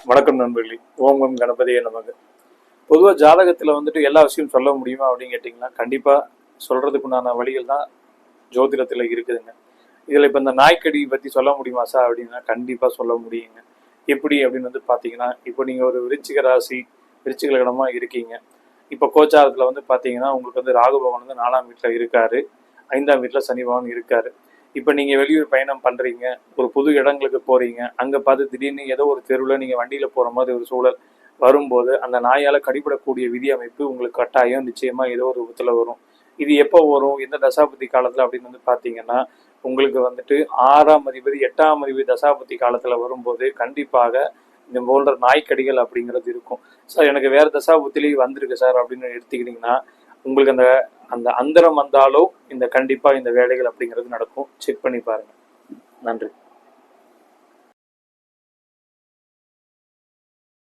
வணக்கம் நண்பர்களே. ஓம் ஓம் கணபதியே நமக்கு. பொதுவாக ஜாதகத்தில் வந்துட்டு எல்லா விஷயம் சொல்ல முடியுமா அப்படின்னு கேட்டிங்கன்னா, கண்டிப்பாக சொல்கிறதுக்குண்டான வழிகள் தான் ஜோதிடத்தில் இருக்குதுங்க. இதில் இப்போ இந்த நாய்க்கடி பற்றி சொல்ல முடியுமா சார் அப்படின்னா, கண்டிப்பாக சொல்ல முடியுங்க. எப்படி அப்படின்னு வந்து பார்த்தீங்கன்னா, இப்போ நீங்கள் ஒரு விருச்சிக ராசி, விருச்சிக லக்னமாக இருக்கீங்க. இப்போ கோச்சாரத்தில் வந்து பார்த்தீங்கன்னா, உங்களுக்கு வந்து ராகு பகவான் வந்து 4ஆம் வீட்டில் இருக்காரு, 5ஆம் வீட்டில் சனி பகவான் இருக்காரு. இப்போ நீங்கள் வெளியூர் பயணம் பண்ணுறீங்க, ஒரு புது இடங்களுக்கு போகிறீங்க, அங்கே பார்த்து திடீர்னு ஏதோ ஒரு தெருவில் நீங்கள் வண்டியில் போகிற மாதிரி ஒரு சூழல் வரும்போது, அந்த நாயால் கடிபடக்கூடிய விதி அமைப்பு உங்களுக்கு கட்டாயம் நிச்சயமாக ஏதோ ஒரு விதத்தில் வரும். இது எப்போ வரும், எந்த தசாபதி காலத்தில் அப்படின்னு வந்து பார்த்தீங்கன்னா, உங்களுக்கு வந்துட்டு 6ஆம் அதிபதி 8ஆம் அதிபதி தசாபதி காலத்தில் வரும்போது கண்டிப்பாக இந்த போன்ற நாய்க்கடிகள் அப்படிங்கிறது இருக்கும். சார் எனக்கு வேறு தசாபத்திலேயே வந்திருக்கு சார் அப்படின்னு எடுத்துக்கிட்டிங்கன்னா, உங்களுக்கு அந்த அந்த அந்தரம் வந்தாலும் இந்த கண்டிப்பாக இந்த வேலைகள் அப்படிங்கிறது நடக்கும். செக் பண்ணி பாருங்கள். நன்றி.